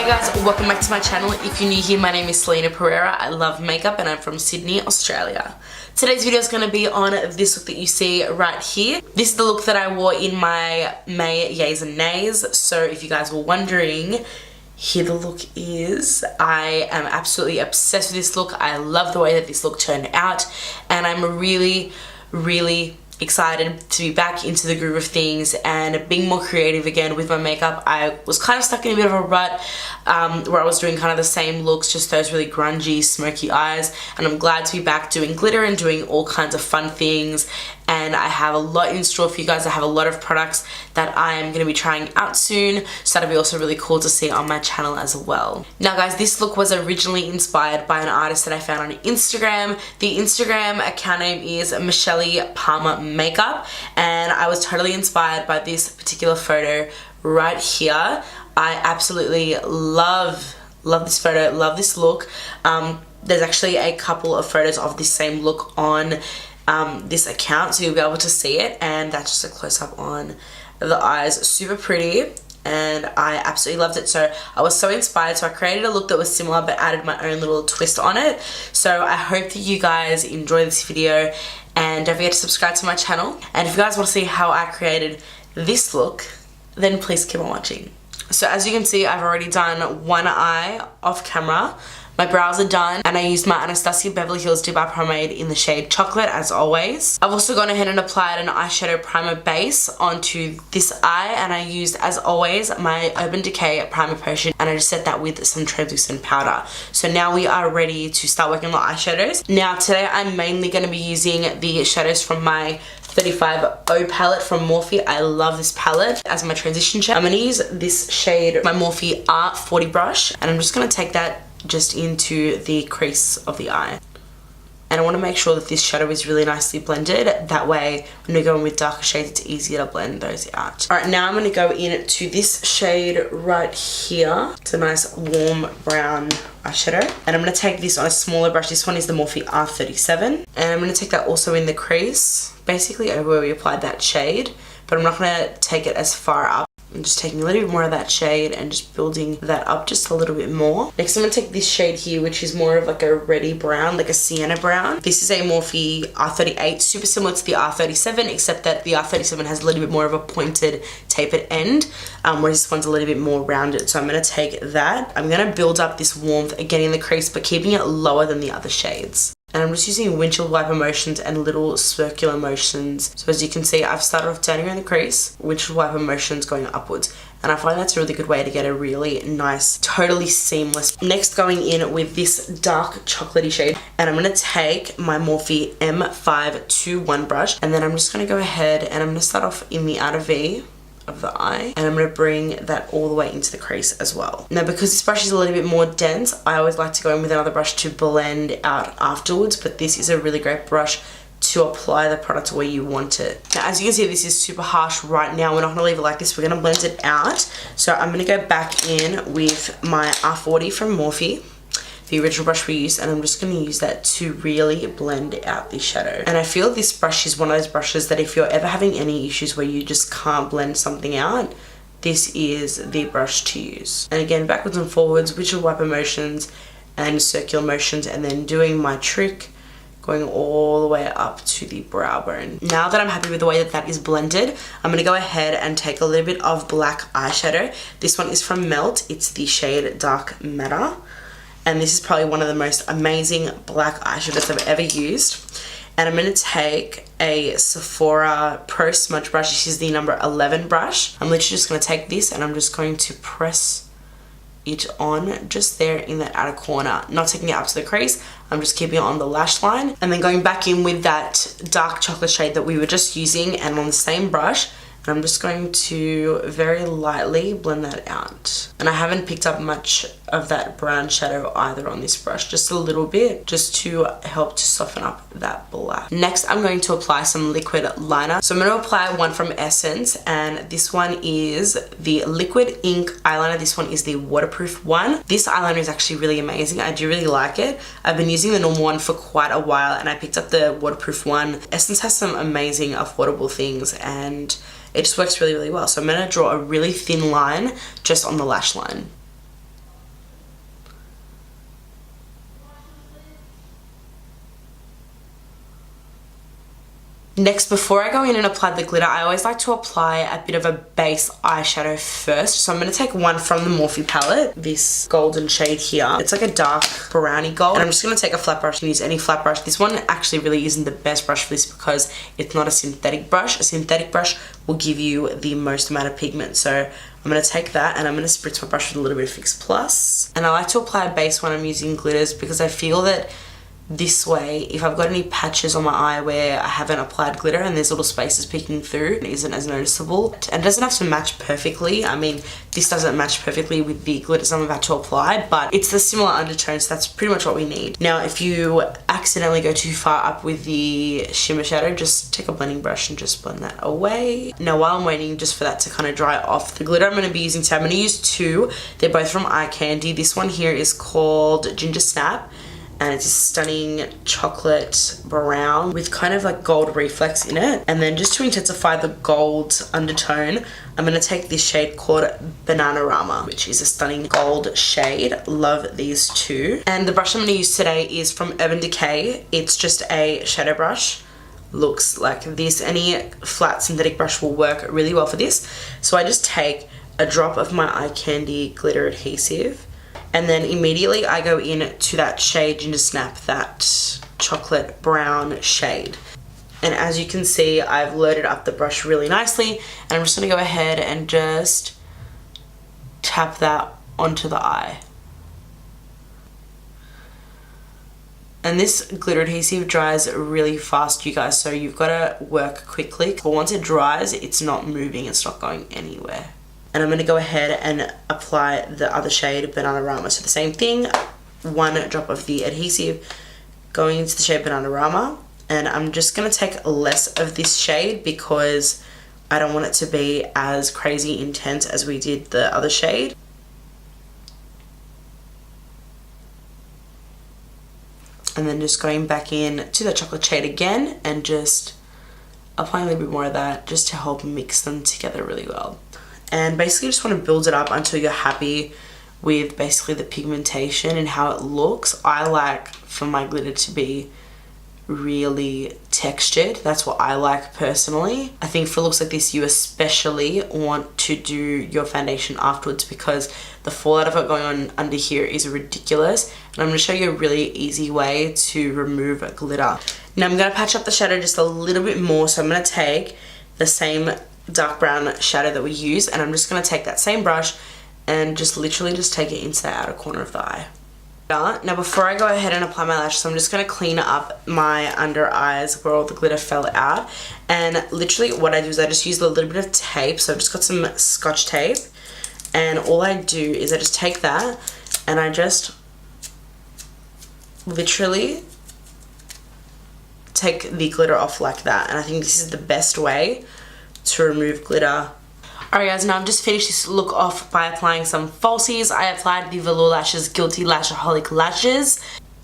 guys, welcome back to my channel. If you're new here, my name is Celina Pereira. I love makeup and I'm from Sydney, Australia. Today's video is going to be on this look that you see right here. This is the look that I wore in my May Yays and Nays. So if you guys were wondering, here the look is. I am absolutely obsessed with this look. I love the way that this look turned out and I'm really excited to be back into the groove of things and being more creative again with my makeup. I was kind of stuck in a bit of a rut where I was doing kind of the same looks, just those really grungy, smoky eyes, and I'm glad to be back doing glitter and doing all kinds of fun things. And I have a lot in store for you guys. I have a lot of products that I am going to be trying out soon, so that'll be also really cool to see on my channel as well. Now guys, this look was originally inspired by an artist that I found on Instagram. The Instagram account name is Michelle Palmer Makeup, and I was totally inspired by this particular photo right here. I absolutely love this photo, love this look. There's actually a couple of photos of this same look on this account, so you'll be able to see it, and that's just a close-up on the eyes. Super pretty, and I absolutely loved it. So I was so inspired, so I created a look that was similar but added my own little twist on it. So I hope that you guys enjoy this video, and don't forget to subscribe to my channel. And if you guys want to see how I created this look, then please keep on watching. So as you can see, I've already done one eye off camera. My brows are done, and I used my Anastasia Beverly Hills Dip Eye Pomade in the shade Chocolate as always. I've also gone ahead and applied an eyeshadow primer base onto this eye, and I used, as always, my Urban Decay Primer Potion, and I just set that with some translucent powder. So now we are ready to start working on the eyeshadows. Now today I'm mainly going to be using the shadows from my 35O palette from Morphe. I love this palette as my transition shade. I'm going to use this shade, my Morphe R40 brush, and I'm just going to take that just into the crease of the eye. And I want to make sure that this shadow is really nicely blended. That way, when we go in with darker shades, it's easier to blend those out. Alright, now I'm going to go in to this shade right here. It's a nice warm brown eyeshadow. And I'm going to take this on a smaller brush. This one is the Morphe R37. And I'm going to take that also in the crease, basically over where we applied that shade. But I'm not going to take it as far up. I'm just taking a little bit more of that shade and just building that up just a little bit more. Next I'm going to take this shade here, which is more of like a reddy brown, like a sienna brown. This is a Morphe R38, super similar to the R37, except that the R37 has a little bit more of a pointed tapered end, whereas this one's a little bit more rounded. So I'm going to take that. I'm going to build up this warmth again in the crease, but keeping it lower than the other shades. And I'm just using windshield wiper motions and little circular motions. So as you can see, I've started off down here in the crease, windshield wiper motions going upwards. And I find that's a really good way to get a really nice, totally seamless. Next, going in with this dark chocolatey shade. And I'm going to take my Morphe M521 brush. And then I'm just going to go ahead and I'm going to start off in the outer V of the eye, and I'm going to bring that all the way into the crease as well. Now because this brush is a little bit more dense, I always like to go in with another brush to blend out afterwards, but this is a really great brush to apply the product where you want it. Now as you can see, this is super harsh right now. We're not going to leave it like this, we're going to blend it out. So I'm going to go back in with my R40 from Morphe, the original brush we used, and I'm just going to use that to really blend out this shadow. And I feel this brush is one of those brushes that if you're ever having any issues where you just can't blend something out, this is the brush to use. And again, backwards and forwards, windshield wiper motions and circular motions, and then doing my trick, going all the way up to the brow bone. Now that I'm happy with the way that that is blended, I'm going to go ahead and take a little bit of black eyeshadow. This one is from Melt. It's the shade Dark Matter. And this is probably one of the most amazing black eyeshadows I've ever used. And I'm going to take a Sephora Pro Smudge brush. This is the number 11 brush. I'm literally just going to take this and I'm just going to press it on just there in that outer corner. Not taking it up to the crease. I'm just keeping it on the lash line. And then going back in with that dark chocolate shade that we were just using and on the same brush. And I'm just going to very lightly blend that out. And I haven't picked up much of that brown shadow either on this brush, just a little bit, just to help to soften up that black. Next, I'm going to apply some liquid liner. So I'm going to apply one from Essence, and this one is the Liquid Ink eyeliner. This one is the waterproof one. This eyeliner is actually really amazing. I do really like it. I've been using the normal one for quite a while, and I picked up the waterproof one. Essence has some amazing affordable things, and it just works really, really well. So I'm going to draw a really thin line just on the lash line. Next, before I go in and apply the glitter, I always like to apply a bit of a base eyeshadow first. So I'm going to take one from the Morphe palette, this golden shade here. It's like a dark brownie gold. And I'm just going to take a flat brush. You can use any flat brush. This one actually really isn't the best brush for this because it's not a synthetic brush. A synthetic brush will give you the most amount of pigment. So I'm going to take that and I'm going to spritz my brush with a little bit of Fix Plus. And I like to apply a base when I'm using glitters because I feel that this way, if I've got any patches on my eye where I haven't applied glitter and there's little spaces peeking through, it isn't as noticeable. And it doesn't have to match perfectly. I mean, this doesn't match perfectly with the glitters I'm about to apply, but it's the similar undertones, so that's pretty much what we need. Now, if you accidentally go too far up with the shimmer shadow, just take a blending brush and just blend that away. Now, while I'm waiting just for that to kind of dry off, the glitter I'm going to be using today, I'm going to use two. They're both from KANDY. This one here is called Ginger Snap. And it's a stunning chocolate brown with kind of like gold reflex in it. And then just to intensify the gold undertone, I'm going to take this shade called Bananarama, which is a stunning gold shade. Love these two. And the brush I'm going to use today is from Urban Decay. It's just a shadow brush. Looks like this. Any flat synthetic brush will work really well for this. So I just take a drop of my KANDY glitter adhesive. And then immediately I go in to that shade Ginger Snap, that chocolate brown shade. And as you can see, I've loaded up the brush really nicely. And I'm just going to go ahead and just tap that onto the eye. And this glitter adhesive dries really fast, you guys, so you've got to work quickly. But once it dries, it's not moving, it's not going anywhere. And I'm going to go ahead and apply the other shade, Bananarama. So the same thing, one drop of the adhesive going into the shade Bananarama. And I'm just going to take less of this shade because I don't want it to be as crazy intense as we did the other shade. And then just going back in to the chocolate shade again and just applying a little bit more of that just to help mix them together really well. And basically just want to build it up until you're happy with basically the pigmentation and how it looks. I like for my glitter to be really textured. That's what I like personally. I think for looks like this, you especially want to do your foundation afterwards because the fallout of it going on under here is ridiculous. And I'm going to show you a really easy way to remove glitter. Now I'm going to patch up the shadow just a little bit more. So I'm going to take the same dark brown shadow that we use and I'm just going to take that same brush and just literally just take it into the outer corner of the eye. Now before I go ahead and apply my lashes, I'm just going to clean up my under eyes where all the glitter fell out. And literally what I do is I just use a little bit of tape. So I've just got some Scotch tape and all I do is I just take that and I just literally take the glitter off like that. And I think this is the best way to remove glitter. Alright guys, now I've just finished this look off by applying some falsies. I applied the Velour Lashes Guilty Lashaholic Lashes.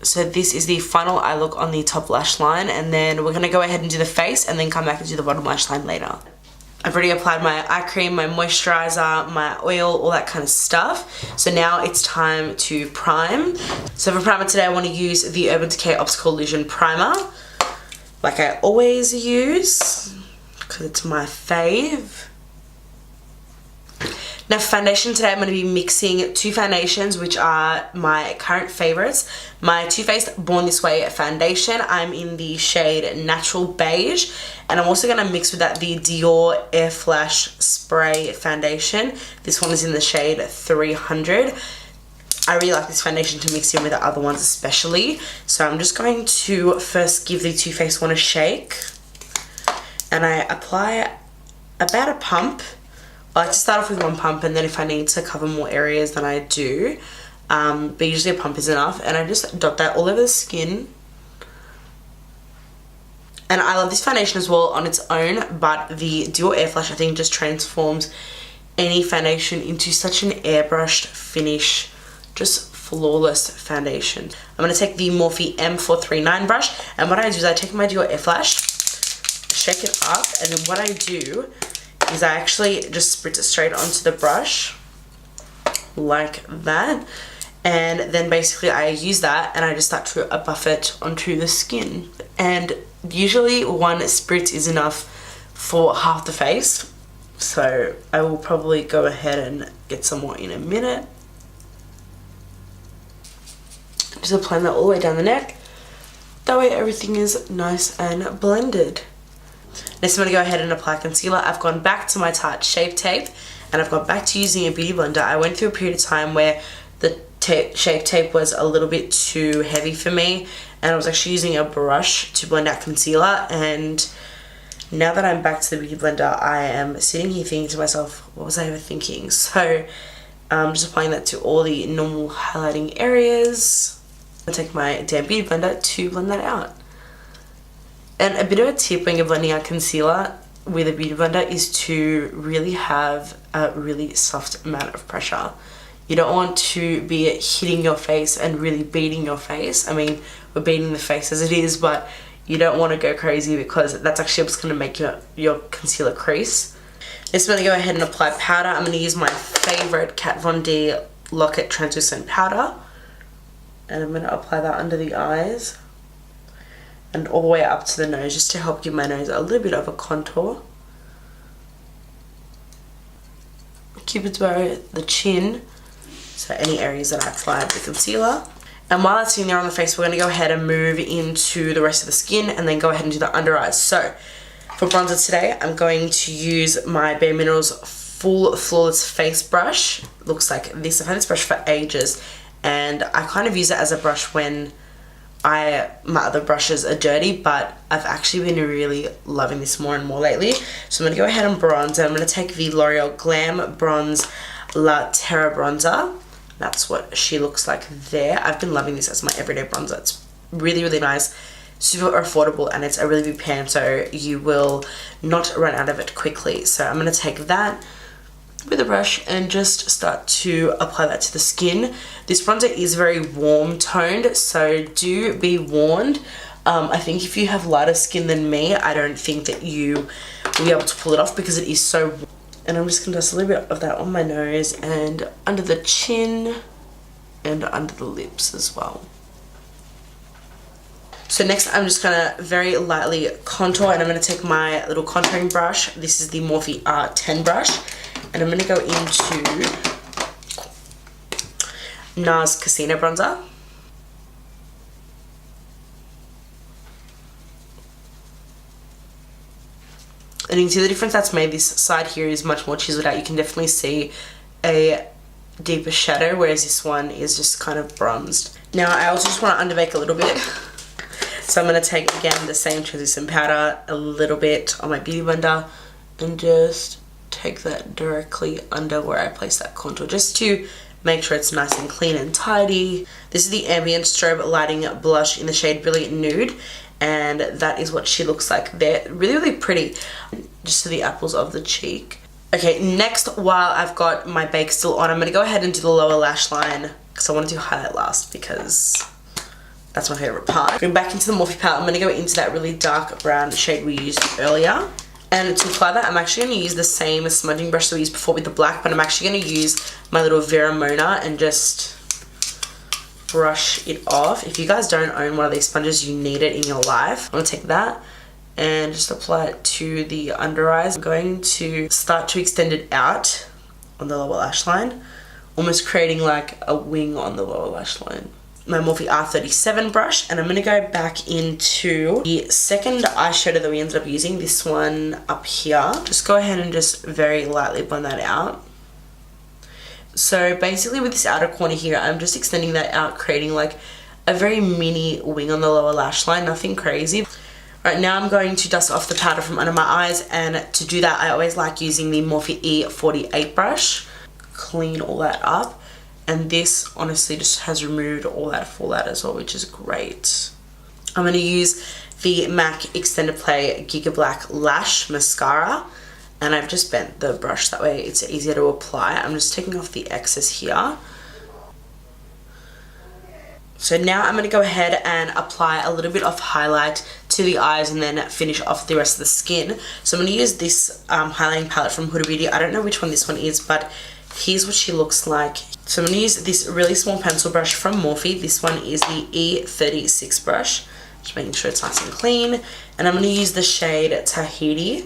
So this is the final eye look on the top lash line, and then we're going to go ahead and do the face and then come back and do the bottom lash line later. I've already applied my eye cream, my moisturizer, my oil, all that kind of stuff. So now it's time to prime. So for primer today I want to use the Urban Decay Optical Illusion Primer, like I always use, because it's my fave. Now for foundation today I'm going to be mixing two foundations which are my current favorites. My Too Faced Born This Way foundation. I'm in the shade Natural Beige, and I'm also going to mix with that the DIOR Airflash Spray foundation. This one is in the shade 300. I really like this foundation to mix in with the other ones especially. So I'm just going to first give the Too Faced one a shake. And I apply about a pump. I like to start off with one pump, and then if I need to cover more areas then I do. But usually a pump is enough. And I just dot that all over the skin. And I love this foundation as well on its own, but the DIOR Airflash I think just transforms any foundation into such an airbrushed finish. Just flawless foundation. I'm going to take the Morphe M439 brush, and what I do is I take my DIOR Airflash, shake it up, and then what I do is I actually just spritz it straight onto the brush like that, and then basically I use that and I just start to buff it onto the skin. And usually one spritz is enough for half the face. So I will probably go ahead and get some more in a minute. Just applying that all the way down the neck. That way everything is nice and blended. Next I'm going to go ahead and apply concealer. I've gone back to my Tarte Shapetape and I've gone back to using a beauty blender. I went through a period of time where the Shapetape was a little bit too heavy for me and I was actually using a brush to blend out concealer, and now that I'm back to the beauty blender, I am sitting here thinking to myself, what was I ever thinking? So I'm just applying that to all the normal highlighting areas. I'll take my damn beauty blender to blend that out. And a bit of a tip when you're blending out concealer with a beauty blender is to really have a really soft amount of pressure. You don't want to be hitting your face and really beating your face. I mean, we're beating the face as it is, but you don't want to go crazy because that's actually what's going to make your concealer crease. Next, I'm going to go ahead and apply powder. I'm going to use my favorite Kat Von D Lock-It Translucent Powder. And I'm going to apply that under the eyes and all the way up to the nose, just to help give my nose a little bit of a contour. Cupid's bow, the chin, so any areas that I applied the concealer. And while that's sitting there on the face, we're going to go ahead and move into the rest of the skin and then go ahead and do the under eyes. So for bronzer today, I'm going to use my Bare Minerals Full Flawless Face Brush. It looks like this. I've had this brush for ages and I kind of use it as a brush when my other brushes are dirty, but I've actually been really loving this more and more lately. So I'm going to go ahead and bronze. I'm going to take the L'Oreal Glam Bronze La Terra bronzer. That's what she looks like there. I've been loving this as my everyday bronzer. It's really, really nice, super affordable, and it's a really big pan, so you will not run out of it quickly. So I'm going to take that with a brush and just start to apply that to the skin. This bronzer is very warm toned, so do be warned. I think if you have lighter skin than me, I don't think that you will be able to pull it off because it is so warm. And I'm just going to dust a little bit of that on my nose and under the chin and under the lips as well. So next I'm just going to very lightly contour, and I'm going to take my little contouring brush. This is the Morphe R10 brush, and I'm going to go into NARS Casino Bronzer. And you can see the difference that's made. This side here is much more chiseled out. You can definitely see a deeper shadow, whereas this one is just kind of bronzed. Now I also just want to underbake a little bit. So I'm going to take, again, the same translucent powder, a little bit on my beauty blender, and just take that directly under where I place that contour, just to make sure it's nice and clean and tidy. This is the Ambient Strobe Lighting Blush in the shade Brilliant Nude, and that is what she looks like there. Really, really pretty, just to the apples of the cheek. Okay, next, while I've got my bake still on, I'm going to go ahead and do the lower lash line, because I want to do highlight last, because that's my favourite part. Going back into the Morphe palette, I'm going to go into that really dark brown shade we used earlier. And to apply that, I'm actually going to use the same smudging brush that we used before with the black, but I'm actually going to use my little Vera Mona and just brush it off. If you guys don't own one of these sponges, you need it in your life. I'm going to take that and just apply it to the under eyes. I'm going to start to extend it out on the lower lash line, almost creating like a wing on the lower lash line. My Morphe R37 brush, and I'm going to go back into the second eyeshadow that we ended up using, this one up here. Just go ahead and just very lightly blend that out. So basically with this outer corner here, I'm just extending that out, creating like a very mini wing on the lower lash line, nothing crazy. Right, now I'm going to dust off the powder from under my eyes, and to do that I always like using the Morphe E48 brush. Clean all that up. And this honestly just has removed all that fallout as well, which is great. I'm going to use the MAC Extended Play Giga Black Lash Mascara. And I've just bent the brush, that way it's easier to apply. I'm just taking off the excess here. So now I'm going to go ahead and apply a little bit of highlight to the eyes and then finish off the rest of the skin. So I'm going to use this highlighting palette from Huda Beauty. I don't know which one this one is, but here's what she looks like. So I'm going to use this really small pencil brush from Morphe. This one is the E36 brush. Just making sure it's nice and clean. And I'm going to use the shade Tahiti.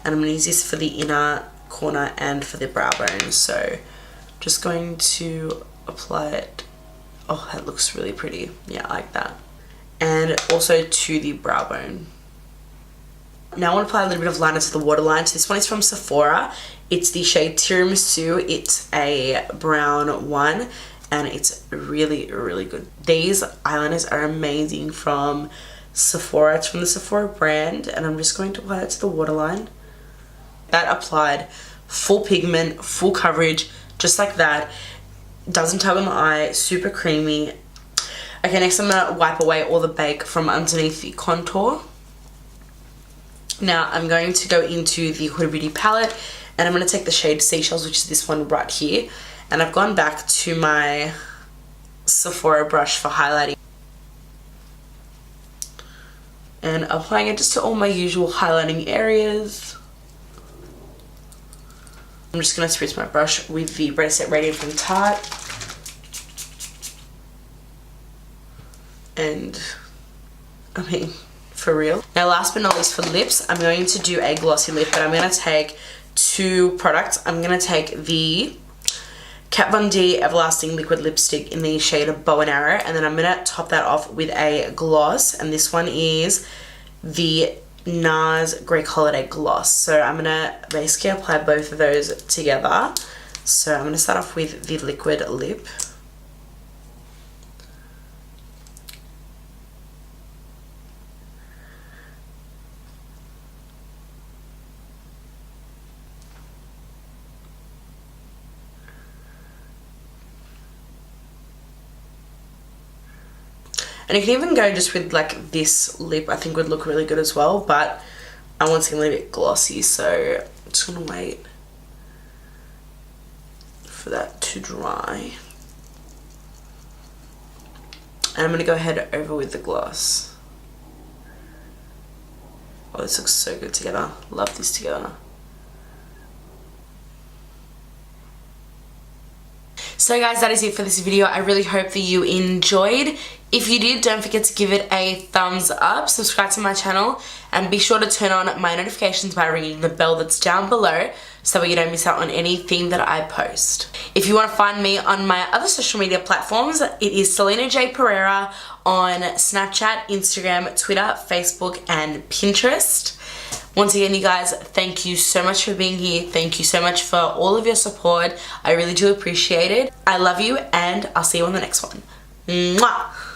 And I'm going to use this for the inner corner and for the brow bone. So just going to apply it. Oh, that looks really pretty. Yeah, I like that. And also to the brow bone. Now I want to apply a little bit of liner to the waterline. So this one is from Sephora. It's the shade Tiramisu. It's a brown one and it's really, really good. These eyeliners are amazing from Sephora. It's from the Sephora brand and I'm just going to apply it to the waterline. That applied full pigment, full coverage, just like that. Doesn't tug on the eye, super creamy. Okay, next I'm going to wipe away all the bake from underneath the contour. Now I'm going to go into the Huda Beauty palette and I'm going to take the shade Seashells, which is this one right here. And I've gone back to my Sephora brush for highlighting. And applying it just to all my usual highlighting areas. I'm just going to spritz my brush with the Ready Set Radiant from Tarte. And, I mean, for real. Now last but not least for lips, I'm going to do a glossy lip, but I'm going to take two products. I'm going to take the Kat Von D Everlasting Liquid Lipstick in the shade of Bow and Arrow, and then I'm going to top that off with a gloss, and this one is the NARS Greek Holiday Gloss. So I'm going to basically apply both of those together. So I'm going to start off with the liquid lip. And you can even go just with like this lip, I think would look really good as well, but I want something a little bit glossy, so I'm just gonna wait for that to dry. And I'm gonna go ahead over with the gloss. Oh, this looks so good together. Love this together. So guys, that is it for this video. I really hope that you enjoyed. If you did, don't forget to give it a thumbs up, subscribe to my channel, and be sure to turn on my notifications by ringing the bell that's down below so that you don't miss out on anything that I post. If you want to find me on my other social media platforms, it is Celina Pereira on Snapchat, Instagram, Twitter, Facebook, and Pinterest. Once again, you guys, thank you so much for being here. Thank you so much for all of your support. I really do appreciate it. I love you, and I'll see you on the next one. Mwah!